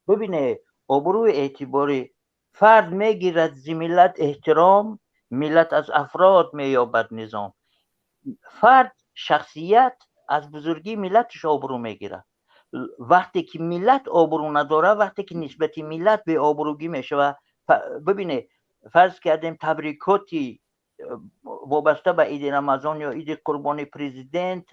ببینه آبروی اعتباری فرد میگیرد زی ملت احترام، ملت از افراد مییابد نظام. فرد شخصیت از بزرگی ملتش آبرو میگیرد. وقتی که ملت آبرو نداره، وقتی که نسبت ملت به آبروگی میشه و ببینه فرض کردیم تبریکاتی وابسته به عید رمضان یا عید قربانی پرزیدنت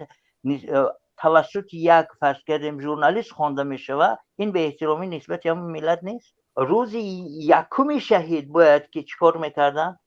توسط یک فرض کردیم ژورنالیست خوانده میشه و این به احترامی نسبت همون ملت نیست. روز یکم شهید باید که چیکار میکردن؟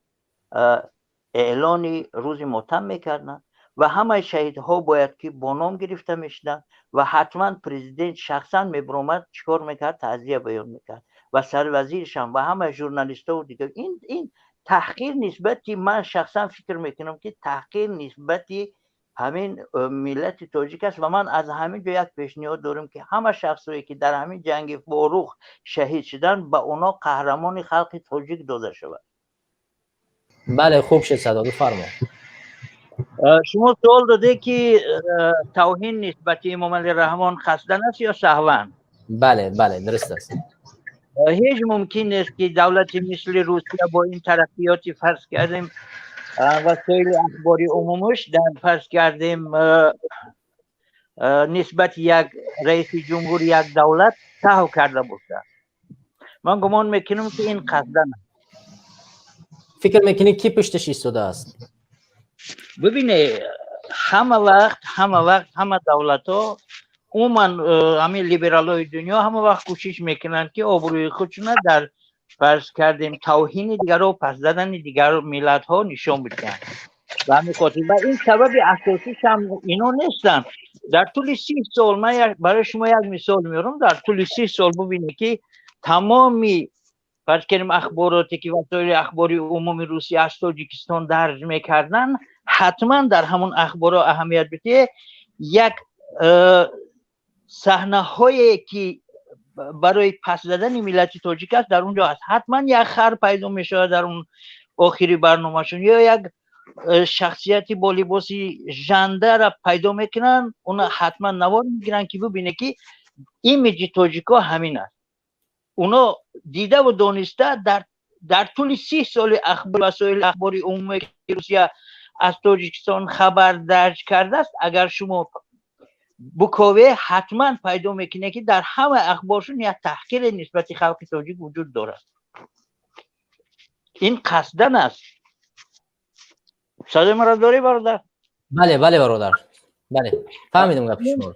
اعلان روز ماتم میکردن و همه شهیدها باید که با نام گرفته میشدن و حتما پرزیدنت شخصا میبرومد چیکار میکرد؟ تعزیه بیان میکرد و سروزیرش هم و همه ژورنالیست ها و دیگه. این تحقیر نسبتی، من شخصا فکر میکنم که تحقیر نسبتی همین ملت تاجیک است و من از همین جا یک پیشنهاد دارم که همه شخصایی که در همین جنگ فاروق شهید شدن به اونا قهرمان خلق تاجیک داده شود. بله خوب شد صدا بفرمایید. شما سوال داده که توهین نسبت امام علی رحمان قصدن است یا سهوا؟ بله بله درست است. هیچ ممکن نیست که دولت مثل روسیه با این ترقیاتی فرض کردیم وسایل اخباری عمومش در فرض کردیم نسبت یک رئیس جمهور یک دولت سهو کرده باشه. من گمان میکنم که این قصدن است. فکر میکنی کی پشتش ایستاده است؟ ببینه همه وقت همه دولت ها عموما همین لیبرال های دنیا همه وقت کوشش میکنن که آبروی خودشون در فرض کردیم توهین دیگر و پس زدن دیگر ملت ها نشان بدن و همین خاطر و این سبب اساسیش هم اینا نیستن. در طول 30 سال من برای شما یک مثال میارم. در طول 30 سال ببینید که تمامی فرض کنیم اخباراتی که وسایل اخباری عمومی روسیه از تاجیکستان درج میکردن، حتما در همون اخبارا اهمیت بده یک صحنه هایی که برای پس زدن ملت تاجیک است در اونجا هست. حتما یک خر پیدا میشه در اون آخری برنامهشون یا یک شخصیتی با لباسی ژنده را پیدا میکنن، اونا حتما نوار میگیرن که ببینه که ایمیج تاجیکا همین است. اونا دیده و دانسته در طول 30 سال وسایل اخباری عمومی که روسیه از تاجیکستان خبر درج کرده است، اگر شما بکاوه حتما پیدا میکنه که در همه اخبارشون یک تحقیر نسبت خلق تاجیک وجود دارد. این قصدن است. صدای مرا داری برادر؟ بله بله برادر، بله فهمیدم گپ شما.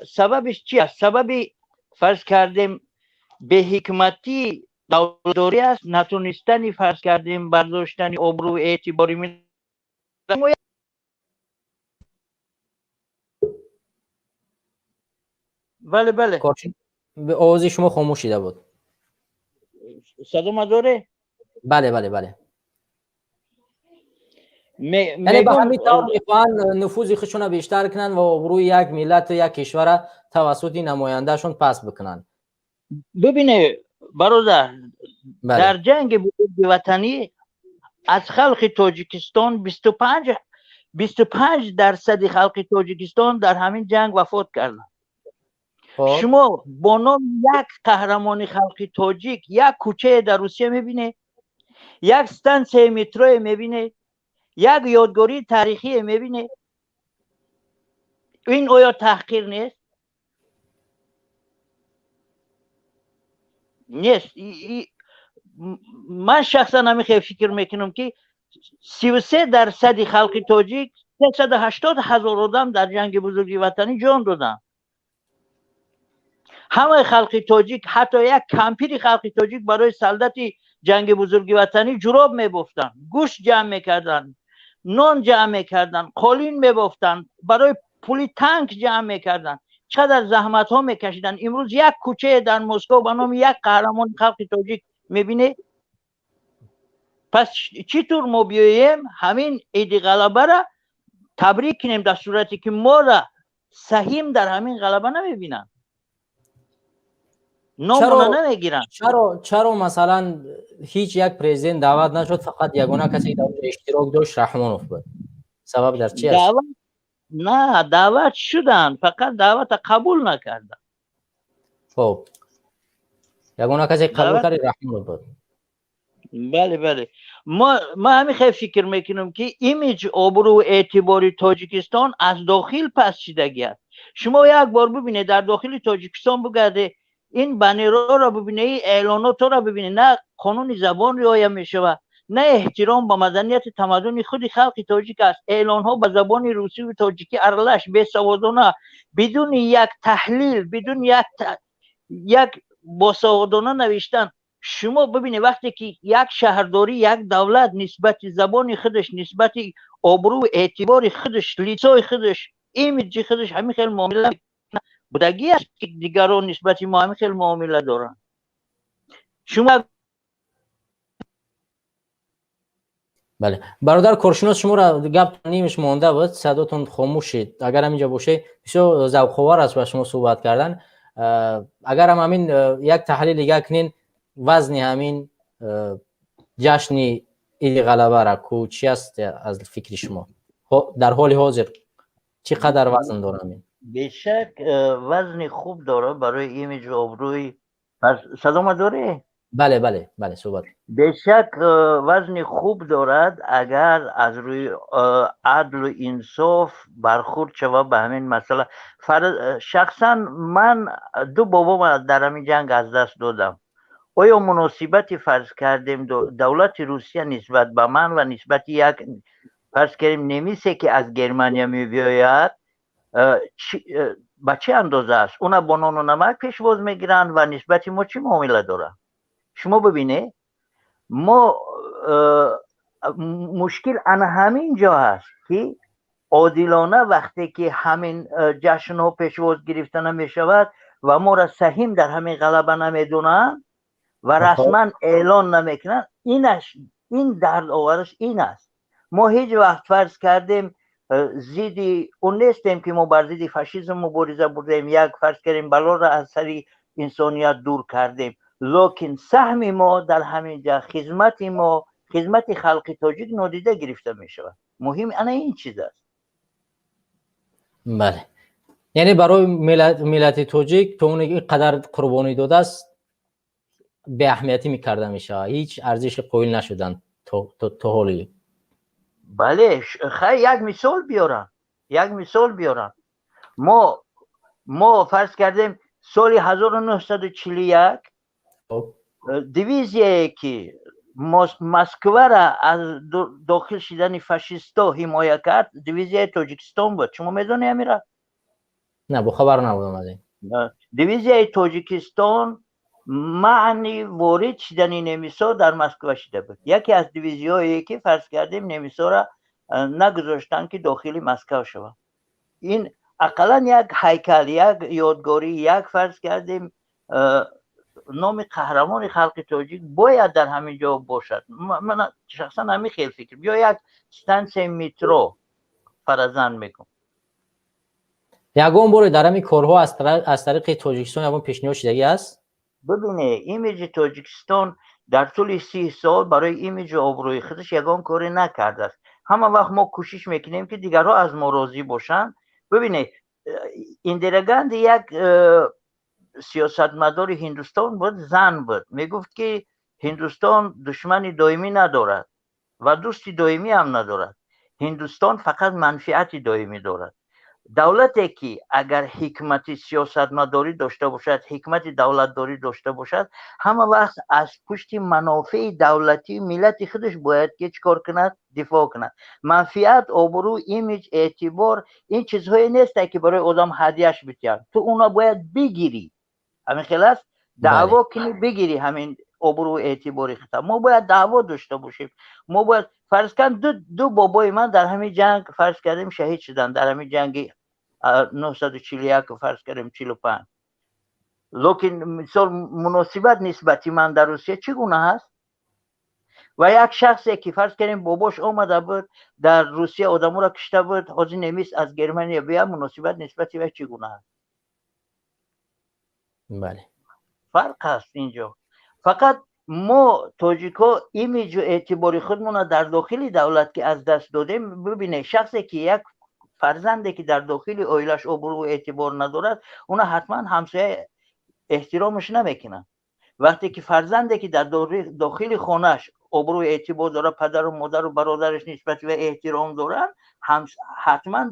سببش چی است؟ سبب فرض کردیم به حکمتی دولتداری است، نتونستنی فرض کردیم برداشتن آبرو اعتباری می. بله بله به آوازی شما خاموش شده بود. صدا ما داره؟ بله بله بله. یعنی به همین طور میخوان نفوذ خودشون بیشتر کنن و آبروی یک ملت و یک کشور توسط نمایندهشون پس بکنن. ببینه برادر در جنگ بزرگ وطنی از خلق تاجیکستان 25% خلق تاجیکستان در همین جنگ وفات کردن. شما با نام یک قهرمان خلق تاجیک یک کوچه در روسیه میبینه، یک استانسیه مترو میبینه، یک یادگاری تاریخی میبینه. این آیا تحقیر نیست؟ نیست. من شخصا همیشه فکر میکنم که 33% خلق تاجیک 380,000 آدم در جنگ بزرگ وطنی جان دادن. همه خلق تاجیک، حتی یک کمپیر خلق تاجیک برای سلدت جنگ بزرگ وطنی جراب میبافتن، گوشت جمع میکردن، نان جمع میکردن، قالین میبافتن، برای پول تانک جمع میکردن، چقدر زحمت ها میکشیدن. امروز یک کوچه در مسکو به نام یک قهرمان خلق تاجیک میبینه. پس چطور ما بیاییم همین عید غلبه را تبریک کنیم در صورتی که ما را سهیم در همین غلبه نمیبینن، نامونه نمیگیرن؟ چرا مثلا هیچ یک پرزیدنت دعوت نشد، فقط یگانه کسی در اشتراک داشت رحمانوف بود؟ سبب در چی است؟ نه دعوت شدن، فقط دعوت قبول نکردن. خب یگانه کسی قبول دعوت کردی رحمان بود. بله بله. ما همین خیلی فکر میکنم که ایمیج آبرو و اعتباری تاجیکستان از داخل پس چیدگی است. شما یک بار ببینید در داخل تاجیکستان بگرده، این بنرها را ببینید، اعلانات را ببینید، نه قانون زبان رعایت میشود، نه احترام به مدنیت تمدن خود خلق تاجیک است. اعلان ها به زبان روسی و تاجیکی ارلش بی‌سوادانه، بدون یک تحلیل، بدون یک باسوادانه نوشتن. شما ببینید وقتی که یک شهرداری، یک دولت نسبت زبان خودش، نسبت آبرو و اعتبار خودش، لیسای خودش، ایمیج خودش همین خیلی معامله بودگی است که دیگران نسبت ما همین خیلی معامله دارن. شما بله برادر کارشناس، شما را گپ نیمش مونده بود، صداتون خاموش شد. اگر هم اینجا باشه بسیار ذوق‌آور است با شما صحبت کردن. اگر هم همین یک تحلیل دیگه کنین وزن همین جشن عید غلبه را کو چی است از فکر شما در حال حاضر چقدر وزن داره همین؟ بیشک وزن خوب داره برای ایمیج و آبروی. صدام داره؟ بله بله بله صحبت. بیشک وزن خوب دارد اگر از روی عدل و انصاف برخورد شود به همین مسئله. شخصا من دو بابام در همین جنگ از دست دادم. آیا مناسبتی فرض کردیم دولت روسیه نسبت به من و نسبت یک فرض کردیم نمیسه که از گرمانیا می بیاید به چه اندازه است؟ اونا با نان و نمک پیشواز میگیرن و نسبت ما چی معامله دارن؟ شما ببینه ما مشکل انا همین جا هست که عادلانه وقتی که همین جشن ها پیشواز گرفته نمی شود و ما را سهیم در همین غلبه نمیدونن و رسما اعلان نمیکنن، این درد آورش این است. ما هیچ وقت فرض کردیم زیدی اون نیستیم که ما بر ضد فاشیسم مبارزه بودیم، یک فرض کردیم بلا را از سر انسانیت دور کردیم، لکن سهم ما در همینجا خدمت ما، خدمت خلق تاجیک نادیده گرفته می شود. مهم انا این چیز است. بله یعنی برای ملت تاجیک تو اون قدر قربانی داده است به اهمیتی میکرده میشه، هیچ ارزش قائل نشدن تو حالی. بله خیلی یک مثال بیارم. ما فرض کردیم سال 1941 دیویزیه که مسکو را از داخل شدن فاشیستا حمایت کرد دیویزیه تاجیکستان بود. شما میدونی امیرا؟ نه با خبر نبودم از این. دیویزیه تاجیکستان معنی وارد شدن نمیسا در مسکو شده بود. یکی از دیویزیایی که فرض کردیم نمیسا را نگذاشتن که داخل مسکو شود. این اقلا یک هیکل، یک یادگاری، یک فرض کردیم نام قهرمان خلق تاجیک باید در همین جا باشد. من شخصا همین خیلی فکر یا یک استانسیون مترو فرزند میکنم. یگان بار در همین کارها از طریق تاجیکستان یگان پیشنهاد شدگی است؟ ببینه ایمیج تاجیکستان در طول 30 سال برای ایمیج و آبروی خودش یگان کاری نکرده است. همه وقت ما کوشش میکنیم که دیگرها از ما راضی باشن. ببینه ایندیرا یک سیاستمدار هندوستان بود، زن بود، میگفت که هندوستان دشمن دائمی ندارد و دوست دائمی هم ندارد، هندوستان فقط منفعت دائمی دارد. دولتی که اگر حکمت سیاستمداری داشته باشد، حکمت دولتداری داشته باشد، همه وقت از پشت منافع دولتی ملت خودش باید که چکار کند؟ دفاع کند. منفعت، آبرو، ایمیج، اعتبار این چیزهایی نیست که برای آدم هدیهش بتیان، تو اونا باید بگیری. همین خیلی است دعوا کنی بگیری همین آبرو و اعتباری خطا. ما باید دعوا داشته باشیم. ما باید فرض کن دو بابای من در همین جنگ فرض کردیم شهید شدن، در همین جنگ 941 فرض کردیم 45. لکن مثال مناسبت نسبتی من در روسیه چگونه هست؟ و یک شخصی که فرض کردیم باباش آمده بود در روسیه آدمو را کشته بود، حاضر نمیست از گرمانیا بیا، مناسبت نسبتی و چگونه هست؟ بله فرق هست اینجا. فقط ما تاجیکا ایمیج و اعتباری خودمون در داخل دولت که از دست دادیم. ببینه شخصی که یک فرزندی که در داخل اویلش آبرو و اعتبار ندارد، اونا حتما همسایه احترامش نمیکنن. وقتی که فرزنده که در داخل خانهش آبرو اعتبار داره، پدر و مادر و برادرش نسبت و احترام دارن، حتما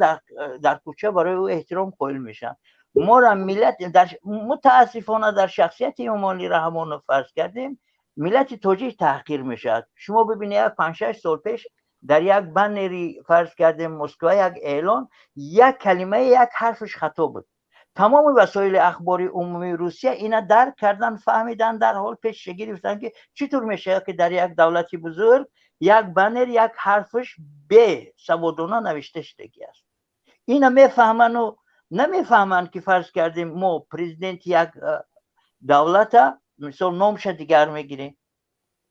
در کوچه برای او احترام قائل میشن. ما را ملت متاسفانه در شخصیت امام علی رحمه فرض کردیم ملت تاجیک تحقیر میشد. شما ببینید 5-6 سال پیش در یک بنری فرض کردیم مسکو یک اعلان، یک کلمه یک حرفش خطا بود. تمام وسایل اخباری عمومی روسیه اینا درک کردن، فهمیدن، در حال پیش گرفتن که چطور میشه که در یک دولتی بزرگ یک بنر یک حرفش به سوادانه نوشته شدگی است. اینا میفهمن و نمیفهمن که فرض کردیم ما پرزیدنت یک دولت مثلا نامش دیگر میگیریم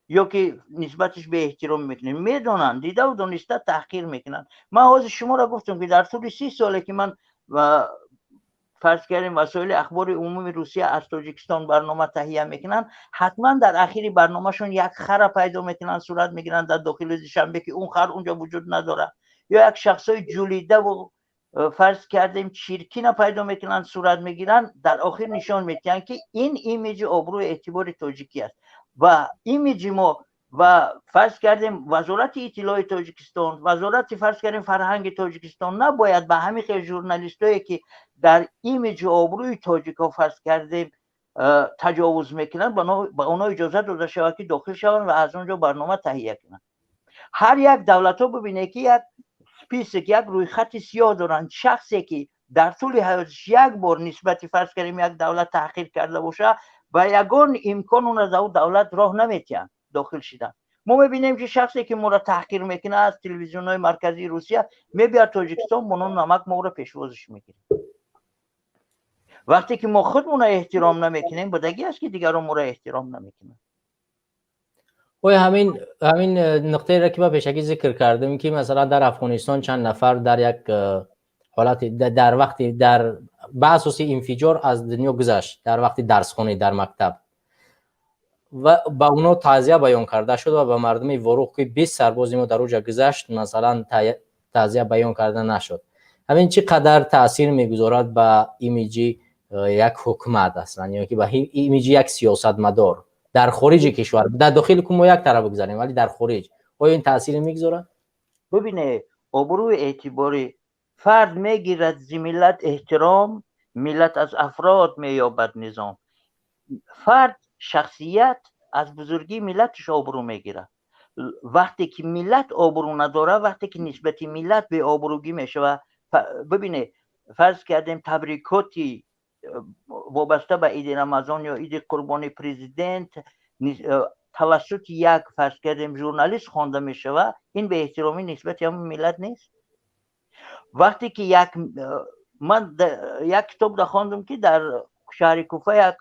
یا که نسبتش به احترام میکنیم، میدونن دیده و دانسته تحقیر میکنن. من از شما را گفتم که در طول 30 ساله که من فرض کردیم وسایل اخبار عمومی روسیه از تاجیکستان برنامه تهیه میکنن، حتما در اخیر برنامهشون یک خر پیدا میکنن، صورت میگیرن در داخل دوشنبه که اون خر اونجا وجود نداره، یا یک شخصای جولیده و فرض کردیم چیرکین پیدا میکنن، صورت میگیرن، در آخر نشان میدن که این ایمیج آبرو اعتبار تاجیکی است. و ایمیج ما و فرض کردیم وزارت اطلاعات تاجیکستان، وزارت فرض کردیم فرهنگ تاجیکستان نباید به همین خیلی ژورنالیستایی که در ایمیج آبروی تاجیکا فرض کردیم تجاوز میکنن به اونا اجازه داده شود که داخل شوند و از اونجا برنامه تهیه کنن. هر یک دولت ها ببینه که یک سپیسک، یک روی خط سیاه دارن، شخصی که در طول حیاتش یک بار نسبت فرض کردیم یک دولت تحقیر کرده باشه و یگان امکان اون از دولت راه نمیتین داخل شدن. ما میبینیم که شخصی که ما را تحقیر میکنه از تلویزیون های مرکزی روسیه میبیاد تاجیکستان بنون نمک ما را پیشوازش میگیره. وقتی که ما خودمون را احترام نمیکنیم بدگی است که دیگران ما را احترام نمیکنن. و همین نقطه را که با پیشکی ذکر کردیم که مثلا در افغانستان چند نفر در یک حالت در وقتی در بحث انفجار از دنیا گذشت در وقتی درس خونی در مکتب و با اونا تعزیه بیان کرده شد و به مردم واروق که 20 سرباز ما در اونجا گذشت مثلا تعزیه بیان کرده نشد. همین چقدر تاثیر میگذارد به ایمیجی یک حکومت اصلا، یعنی که به ایمیجی یک سیاستمدار در خارج کشور، در داخل که ما یک طرف بگذاریم ولی در خارج آیا این تاثیر میگذاره؟ ببینه آبروی اعتباری فرد میگیرد زی ملت احترام، ملت از افراد مییابد نظام. فرد شخصیت از بزرگی ملتش آبرو میگیره. وقتی که ملت آبرو نداره، وقتی که نسبت ملت به آبروگی میشه و ببینه فرض کردیم تبریکاتی وابسته به عید رمضان یا عید قربانی پرزیدنت توسط یک فرض کردیم ژورنالیست خوانده میشه و این به احترامی نسبت همون ملت نیست. وقتی که من یک کتاب خواندم که در شهر کوفه یک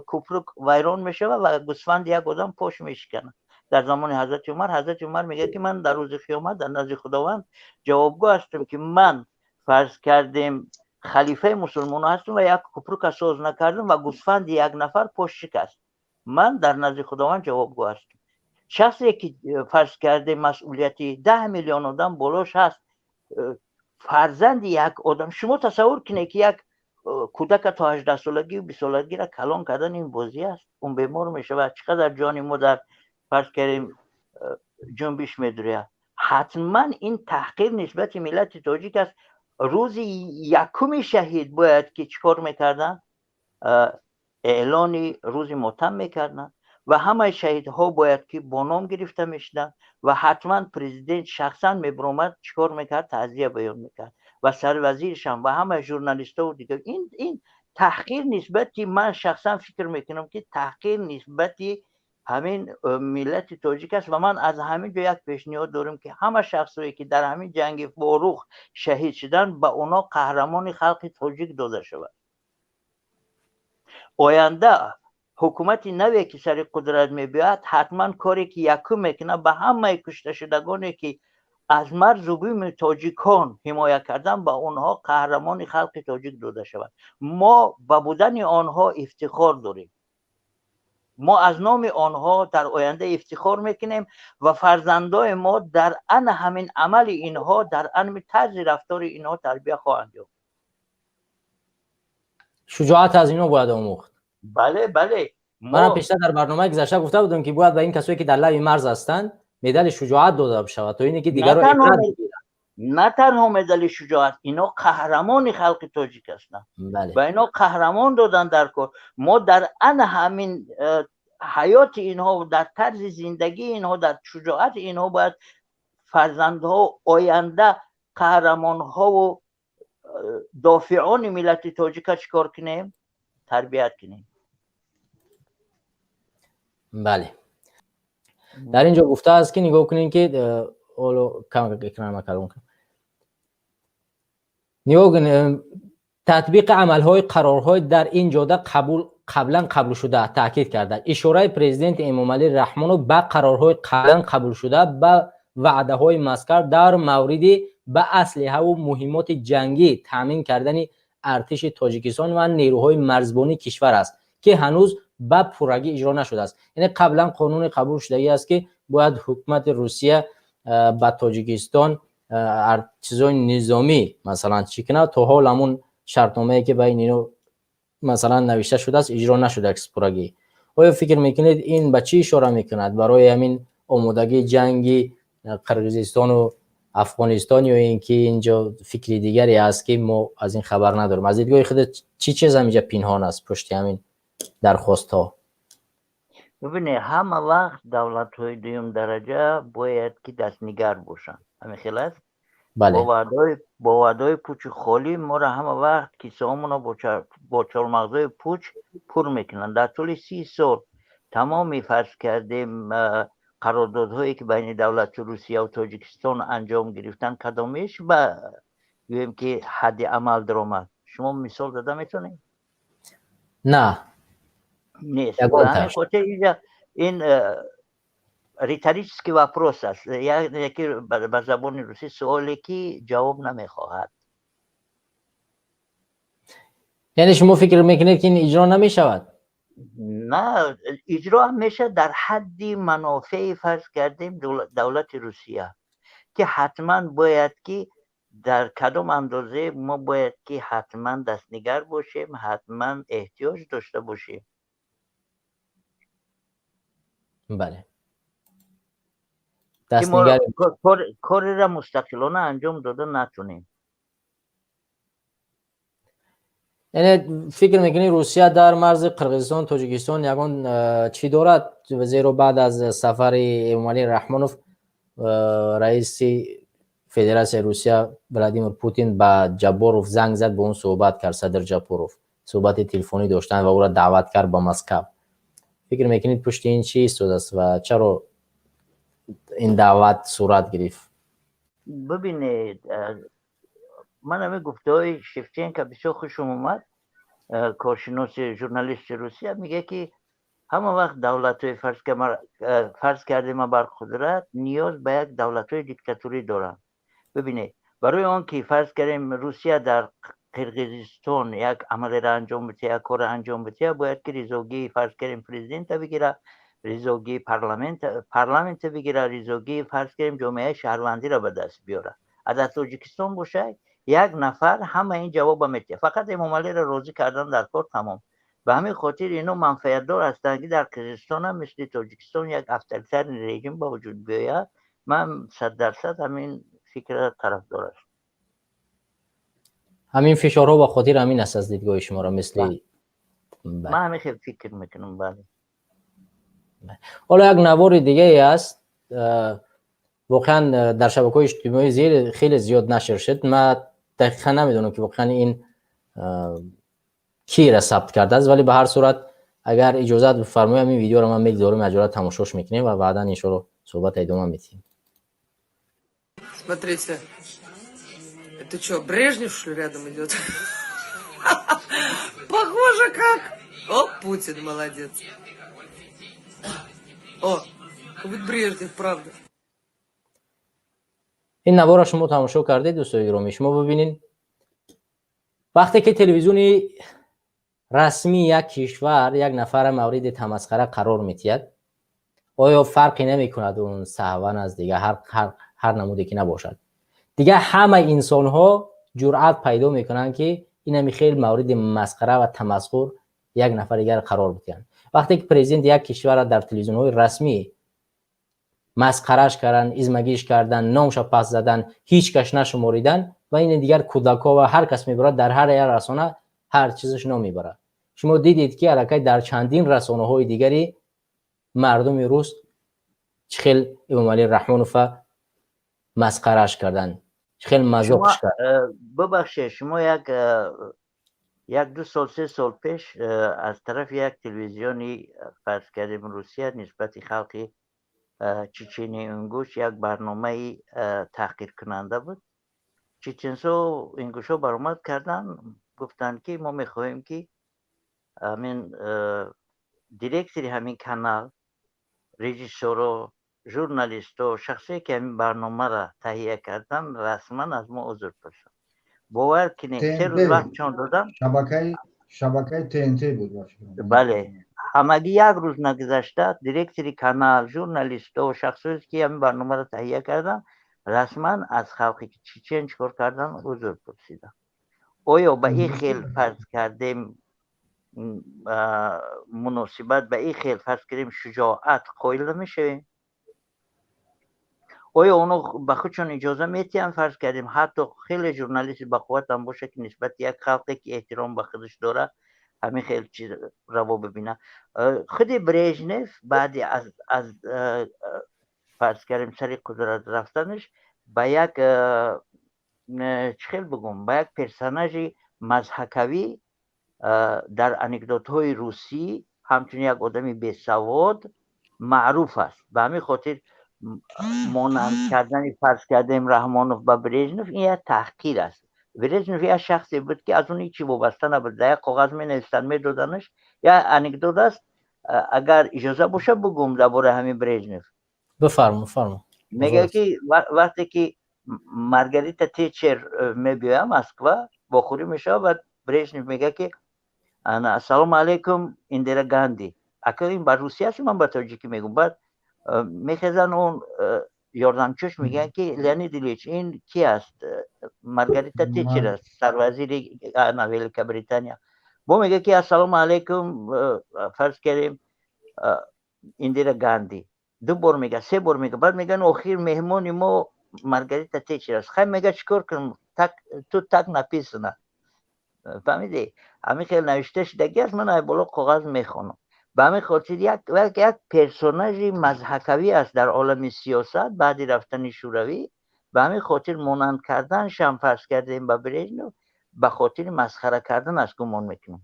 کوپرک ویران میشه و گوسفند یک آدم پاش میشکنه در زمان حضرت عمر میگه که من در روز قیامت در نزد خداوند جوابگو هستم که من فرض کردیم خلیفه مسلمان هستم و یک کوپرک ساز نکردم و گوسفند یک نفر پاش شکست، من در نزد خداوند جوابگو هستم. شخصی که فرض کرده مسئولیتی 10 میلیون آدم بالاش هست، فرزند یک آدم، شما تصور کنید که یک کودک تا 18 سالگی و 20 سالگی را کلان کردن این بازی است، اون بیمار میشه و چقدر جان ما در فرض کردیم جنبش میدوره. حتما این تحقیر نسبت ملت تاجیک است. روزی یکم شهید باید که چیکار میکردن؟ اعلان روز ماتم میکردن و همه شهیدها باید که با نام گرفته میشدن و حتما پرزیدنت شخصا میبرامد چیکار میکرد؟ تعزیه بیان میکرد و سروزیرش هم و همه ژورنالیست‌ها و دیگه. این تحقیر نسبتی، من شخصا فکر میکنم که تحقیر نسبتی همین ملت تاجیک است و من از همین جا یک پیشنهاد دارم که همه شخصایی که در همین جنگ فاروق شهید شدن به اونا قهرمان خلق تاجیک داده شود. آینده حکومتی نوی که سر قدرت میبیاد حتما کاری که یکم میکنه به همه کشته شدگانی که از مرز و بوم تاجیکان حمایت کردن به اونها قهرمان خلق تاجیک داده شود. ما به بودن آنها افتخار داریم، ما از نام آنها در آینده افتخار میکنیم و فرزندای ما در ان همین عمل اینها، در ان طرز رفتار اینها تربیت خواهند یافت. شجاعت از اینو باید آموخت. بله من پیشتر در برنامه گذشته گفته بودم که باید به این کسایی که در لای مرز هستند مدال شجاعت داده بشود تا اینه که دیگر رو عبرت بگیرن. نه تنها مدال شجاعت، اینا قهرمان خلق تاجیک هستند. بله. و اینا قهرمان دادن در کار. ما در ان همین حیات اینها و در طرز زندگی اینها، در شجاعت اینها باید فرزندها آینده قهرمان ها و دافعان ملت تاجیک چیکار کنیم؟ تربیت کنیم. بله. در اینجا گفته است که نگاه کنین که اولو کم اکرام کلام کنم. نگاه کنین تطبیق عملهای قرارهای در این جاده قبلا قبول شده تاکید کرده. اشاره پرزیدنت امامعلی رحمانو به قرارهای قبلا قبول شده به وعده های مسکر در مورد به اسلحه و مهمات جنگی تامین کردن ارتش تاجیکستان و نیروهای مرزبانی کشور است که هنوز به پورگی اجرا نشده است. یعنی قبلا قانون قبول شده است که باید حکومت روسیه به تاجیکستان چیزای نظامی مثلا چی کنه، تا حال همون شرطنامه‌ای که بین اینو مثلا نوشته شده است اجرا نشده است پورگی. آیا فکر میکنید این به چی اشاره میکند؟ برای همین آمادگی جنگی قرقیزستان و افغانستان، یا اینکه اینجا فکری دیگری است که ما از این خبر نداریم؟ از دیدگاه خود چی چیز اینجا پنهان است پشت همین درخواست ها؟ ببینید همه وقت دولت های دوم درجه باید که دستنگر باشن. همین خیلی است. بله. با وعدای پوچ خالی ما را همه وقت کیسه همون با چهارمغزای پوچ پر میکنن. در طول 30 سال تمامی فرض کردیم قراردادهایی که بین دولت روسیه و تاجیکستان انجام گرفتن کدامیش به گویم که حد عمل درآمد؟ شما مثال داده میتونید؟ نه نیست. به همین خاطر اینجا این ریتاریسکی واپروس است، یکی به زبان روسی سوالی که جواب نمیخواهد. یعنی شما فکر میکنید که این اجرا نمیشود؟ نه، اجرا میشه در حدی منافع فرض کردیم دولت روسیه که حتما باید که در کدام اندازه ما باید که حتما دستنگر باشیم، حتما احتیاج داشته باشیم. بله. دستنگر کاری را مستقلانه انجام داده نتونیم. یعنی فکر میکنی روسیه در مرز قرقیزستان تاجیکستان یگان چی دارد؟ زیرا بعد از سفر امامعلی رحمانوف رئیس فدراسیون روسیه ولادیمیر پوتین به جابوروف زنگ زد، به اون صحبت کرد، صدر جابوروف صحبت تلفنی داشتن و او را دعوت کرد به مسکو. فکر میکنید پشت این چی ایستاده است و چرا این دعوت صورت گرفت؟ ببینید من همه گفته‌های شفچنکو بسیار خوشم اومد، کارشناس ژورنالیست روسیه، میگه که همه وقت دولت‌های فرض کردیم بر قدرت نیاز به یک دولت‌های دیکتاتوری دارن. ببینید برای آن که فرض کردیم روسیه در قرقیزستان یک عمل را انجام بده، یک کار انجام بده، باید که رضاگی فرض کردیم پرزیدنت بگیره، رضاگی پارلمنت بگیره، رضاگی فرض کردیم جامعه شهروندی را به دست بیاره. از تاجیکستان باشه یک نفر همه این جواب میده، فقط امامعلی را راضی کردن در کار تمام. به همین خاطر اینو منفعت دار هستند که در قرقیزستان هم مثل تاجیکستان یک افضل‌تر رژیم با وجود بیاید. من 100% همین فکر طرفدار هستم. همین فشارها با خاطر همین است از دیدگاه شما را مثل من همین خیلی فکر میکنم. بله. حالا یک نوار دیگه است، واقعا در شبکه‌های اجتماعی خیلی زیاد نشر شد. من دقیقا نمیدونم که واقعا این کی را ثبت کرده است، ولی به هر صورت اگر اجازه بفرمایید این ویدیو رو من مقدار مجبور تماشاش میکنیم و بعدا ان شاء الله صحبت ادامه میدیم. Смотрите, это что, Брежнев, что ли, рядом идет? Похоже как. О, Путин, молодец. О, как будто Брежнев, правда. این نوار را شما تماشا کردید دوستان گرامی. شما ببینین وقتی که تلویزیون رسمی یک کشور یک نفر مورد تمسخر قرار میتید، آیا فرقی نمیکند اون صحوان از دیگه هر نمودی که نباشد؟ دیگه همه انسان ها جرأت پیدا میکنن که این خیلی مورد مسخره و تمسخر یک نفر دیگر قرار بدن. وقتی که پرزیدنت یک کشور را در تلویزیون‌های رسمی مسخرهش کردن، ازمگیش کردن، نامش پس زدن، هیچ کس نشماریدن و این دیگر کودک‌ها و هر کس میبره در هر یک رسانه هر چیزش نمیبره. شما دیدید که الکی در چندین رسانه‌های دیگری مردم روز چخیل امام علی رحمانوف مسخرهش کردن، چخیل مذاقش کرد. ببخشید شما یک دو سال سه سال پیش از طرف یک تلویزیونی فرض کردیم روسیه نسبت خلق چچنی انگوش یک برنامه تحقیر کننده بود. چچنسو انگوشو برآمد کردن، گفتن که ما میخواهیم که همین دیرکتری همین کانال، رژیسور و ژورنالیست و شخصی که همین برنامه را تهیه کردن رسما از ما عذر پرسن. باور کنید 3 روز وقت چون دادم. شبکه TNT بود باشه. بله، همگی یک روز نگذشته دیرکتری کانال، ژورنالیست و شخصی که همین برنامه را تهیه کردن رسما از خلقی که چچن چیکار کردن عذر پرسیدن. آیا به این خیل فرض کردیم مناسبت به این خیل فرض کردیم شجاعت قائل نمیشویم؟ آیا اونو به خودشون اجازه میتیم فرض کردیم حتی خیلی ژورنالیست با قوت هم باشه که نسبت یک خلقی که احترام به خودش داره همین خیلی چیز رو ببینه؟ خود بریژنف بعد از فرض کردیم سری قدرت رفتنش به یک چخیل بگم به یک پرسوناژ مضحکوی در انکدوت های روسی همچنین یک آدمی بیسواد معروف است. به همین خاطر مانند کردن فرض کردیم رحمانوف به بریژنف این یک تحقیر است. بریژنف یک شخصی بود که از اون هیچی وابسته نبود، در یک کاغذ می نوشتن می دادنش. یا انکدوت است، اگر اجازه باشه بگم درباره همین بریژنف. بفرما. میگه که وقتی که مارگاریتا تیچر میبیه مسکو بخوری میشه و بریژنف میگه که السلام علیکم اندرا گاندی. اگر این بر روسیه است من با تاجیکی میگم. بعد میخزن اون یاردمچوش میگن که لئونید ایلیچ این کی است؟ مارگاریتا تیچر است، سروزیر امریکا بریتانیا. با میگه که السلام علیکم فرض کردیم اندرا گاندی. 2 بار میگه، 3 بار میگه. بعد میگن آخر مهمون ما مارگاریتا تیچر است. خیلی میگه چیکار کنم تو تک نپیسونه. فهمیدی؟ همین خیلی نوشته شدگی است. من بالا کاغذ میخونم. به همین خاطر یک پرسوناژ مضحکوی است در عالم سیاست بعد رفتن شوروی. به همین خاطر مانند کردنش هم فرض کردیم به بریژنف به خاطر مسخره کردن است گمان میکنم.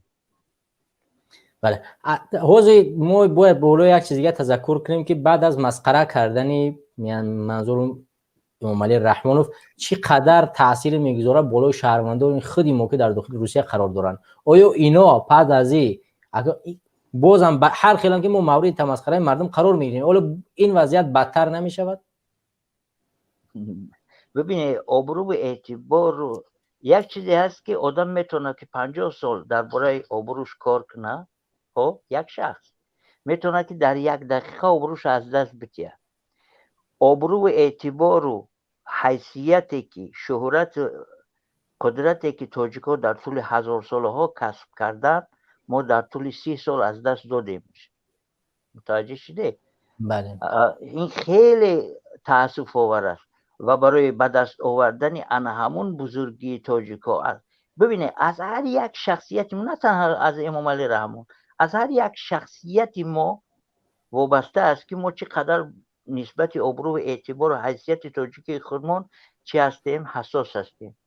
بله، حوزه ما باید بالا یک چیز دیگه تذکر کنیم که بعد از مسخره کردن منظور امام علی رحمانوف چقدر تاثیر میگذاره بالای شهروندان خودی ما که در داخل روسیه قرار دارن. آیا اینا بعد از بازم هر خیلی که ما مورد تمسخره مردم قرار میگیریم، حالا این وضعیت بدتر نمیشود؟ ببینید آبرو و اعتبار رو یک چیزی هست که آدم میتونه که 50 سال درباره آبروش کار کنه. خب یک شخص میتونه که در 1 دقیقه آبروش از دست بده. آبرو و اعتبار و حیثیتی که شهرت قدرتی که تاجیک‌ها در طول 1000 سالها کسب کردن ما در طول 30 سال از دست دادیم. متوجه شده؟ بله. این خیلی تأسف آور است و برای به دست آوردن همون بزرگی تاجیک‌ها است. ببینید از هر یک شخصیت، نه تنها از امام علی رحمان، از هر یک شخصیت ما وابسته است که ما چقدر نسبت آبرو و اعتبار و حیثیت تاجیکی خودمان چی هستیم حساس هستیم.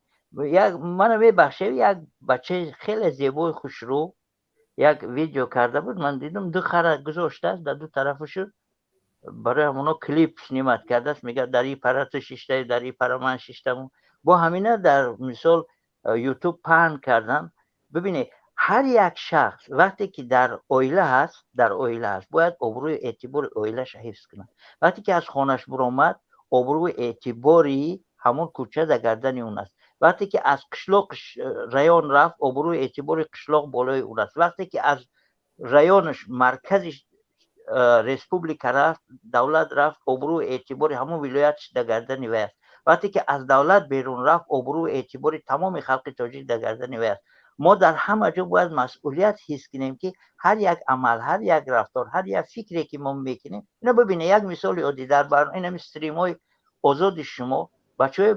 من میبخشه یک بچه خیلی زیبای خوشرو یک ویدیو کرده بود، من دیدم 2 خر گذاشته است در 2 طرفشو برای همونا کلیپ سینمات کرده است. میگه در این پرت 6 تا در این پر من 6 تا با همینا در مثال یوتیوب پهن کردن. ببینید هر یک شخص وقتی که در عائله هست باید آبروی اعتبار عائله‌اش حفظ کنه. وقتی که از خانه‌اش برآمد آبروی اعتباری همون کوچه در گردن اون است. وقتی که از قشلاق ریان رفت آبروی اعتباری قشلاق بالای اون است. وقتی که از ریانش مرکزش ریسپوبلیکا رفت، دولت رفت، آبروی اعتباری همون ولایتش در گردن وی است. وقتی که از دولت بیرون رفت آبروی اعتباری تمام خلق تاجیک در گردن وی است. ما در همه جا باید مسئولیت حس کنیم که هر یک عمل، هر یک رفتار، هر یک فکری که ما میکنیم. اینا ببینه یک مثال عادی در این استریم های آزاد شما بچه‌های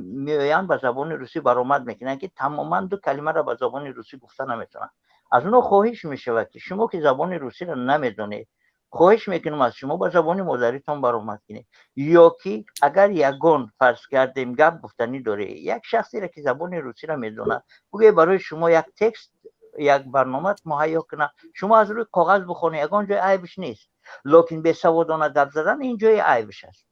میآیند به زبان روسی برآمد میکنن که تماما دو کلمه را به زبان روسی گفتن نمیتونن. از اونها خواهش میشه که شما که زبان روسی را نمیدونید، خواهش میکنم از شما با زبان مادریتان برآمد کنید. یا که اگر یگان فرض کردیم گپ گفتنی داره، یک شخصی را که زبان روسی را میدونه بگه برای شما یک تکست، یک برنامه مهیا کنه، شما از روی کاغذ بخونید، یگان جای عیبش نیست. لکن بی سوادانه گپ زدن این جای عیبش است.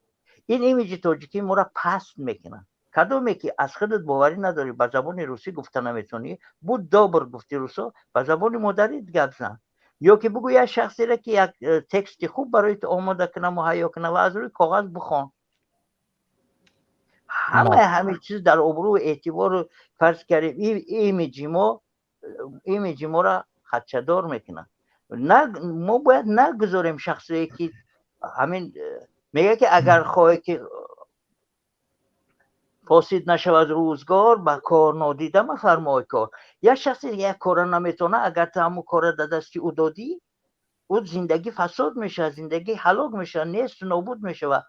این ایمیج تاجیکی ما را پست میکنن. کدومی که از خودت باوری نداری به زبان روسی گفته نمیتونی، بود دابر گفتی روسا به زبان مادریت گپ زن. یا که بگو یک شخصی را که یک تکست خوب برای تو آماده کنه، مهیا کنه و از روی کاغذ بخون. همه چیز در ابرو و اعتبار فرض کردیم ایمیج ما را خدشه‌دار میکنن. نه ما باید نگذاریم شخصی که همین میگه که اگر خواهی که فاسد نشود روزگار به کار نادیده مفرمای کار. یک شخصی یک کار نمیتونه، اگر تو همون کار در دستی او دادی، او زندگی فساد میشه، زندگی هلاک میشه، نیست نابود میشه. و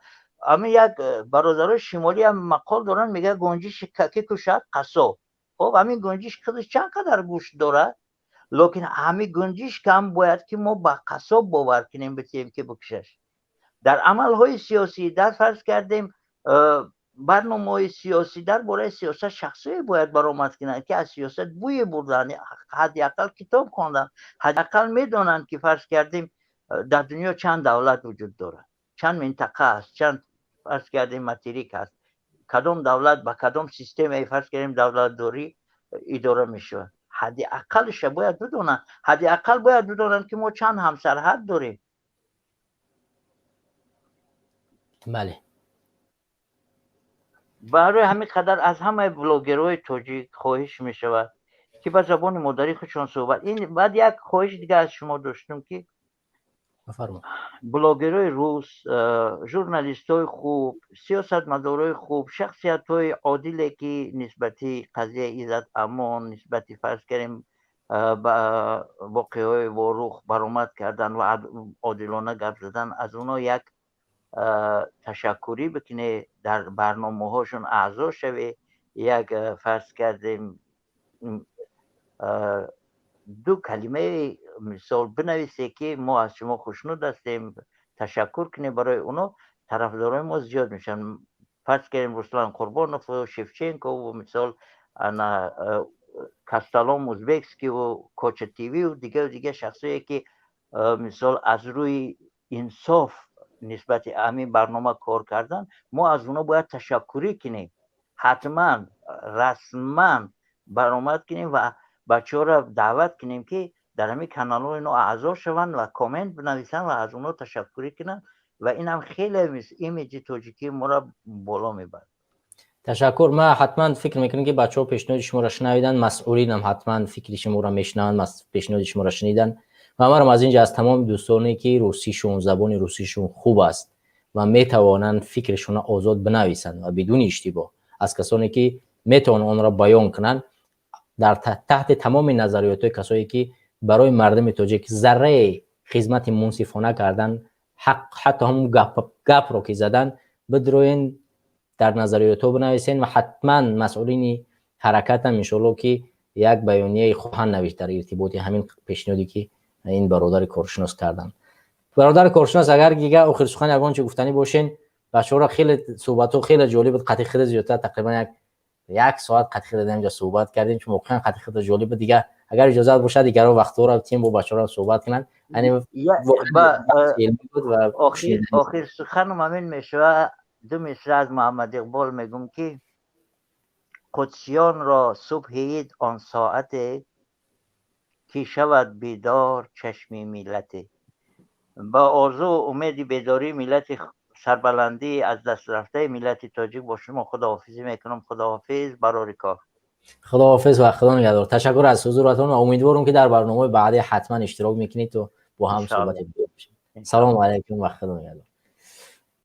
همین یک برادرای شمالی هم مقال دارن میگه گنجش ککی کشد قصاب. خب همین گنجش خودش چند قدر گوشت داره، لکن همین گنجش کم باید که ما به قصاب باور کنیم بتیم که بکشش. در عمل های سیاسی در فرض کردیم برنامه سیاسی در باره سیاست شخصی باید برآمد کنن که از سیاست بوی بردن، حداقل کتاب خواندن، حداقل میدونن که فرض کردیم در دنیا چند دولت وجود داره، چند منطقه است، چند فرض کردیم ماتریک است، کدام دولت با کدام سیستم فرض کردیم دولت داری اداره میشه. حداقلش باید بدونن، حداقل باید بدونن که ما چند همسرحد داریم. بله. برای همین قدر از همه بلاگرهای تاجیک خواهش می شود که به زبان مادری خودشان صحبت. این بعد یک خواهش دیگه از شما داشتم که بلاگرهای روس، ژورنالیستای خوب، سیاستمدارای خوب، شخصیت‌های عادلی که نسبتی قضیه عزت امان، نسبتی فرض کردیم با واقعهای واروخ برآمد کردن و عادلانه گپ زدن، از اونا یک تشکری بکنه، در برنامه هاشون اعضا شوه، یک فرض کردیم دو کلمه مثال بنویسه که ما از شما خوشنود هستیم، تشکر کنه برای اونا، طرفدارای ما زیاد میشن. فرض کردیم رسلان قربانوف و شفچنکو و مثال کاستالون اوزبکسکی و کوچ تیوی و دیگه شخصایی که مثال از روی انصاف نسبت همین برنامه کار کردن، ما از اونا باید تشکری کنیم، حتما رسما برآمد کنیم و بچه ها را دعوت کنیم که در همین کانال ها اینا اعضا شوند و کامنت بنویسن و از اونا تشکری کنن و این هم خیلی ایمیج تاجیکی ما را بالا میبرد. تشکر. من حتما فکر میکنم که بچه ها پیشنهاد شما را شنیدن، مسئولین هم حتما فکر شما را میشنون، پیشنهاد شما را شنیدن و من از اینجا از تمام دوستانی که روسیشون، زبان روسیشون خوب است و میتوانند فکرشون آزاد بنویسند و بدون اشتباه، از کسانی که میتوانند آن را بیان کنند، در تحت تمام نظریات کسایی که برای مردم تاجیک ذره خدمت منصفانه کردن، حتی هم گپ رو که زدن، بدروین در نظریات بنویسین و حتما مسئولین حرکت هم انشالله که یک بیانیه خواهند نوشت در ارتباط همین پیشنهادی که این برادر کارشناس کردن. برادر کارشناس اگر دیگه آخر سخن یگان چه گفتنی باشین، بچه‌ها را خیلی صحبت‌ها خیلی جالب بود، قطعی خیلی زیادتر تقریبا یک ساعت قطعی خیلی اینجا صحبت کردیم، چون واقعا قطعی خیلی جالب دیگه. اگر اجازه باشه دیگه رو وقتا را تیم با بچه‌ها صحبت کنن. یعنی آخر سخنم همین میشه. دو مصرع از محمد اقبال میگم که قدسیان را صبح عید آن ساعت که شود بیدار چشم ملت. با آرزو امید بیداری ملت سربلندی از دست رفته ملت تاجیک با شما خداحافظی میکنم. خداحافظ، برای کار. خداحافظ و خدا نگهدار. تشکر از حضورتون و امیدوارم که در برنامه بعدی حتما اشتراک میکنید و با هم صحبت بکنیم. سلام علیکم و خدا نگهدار.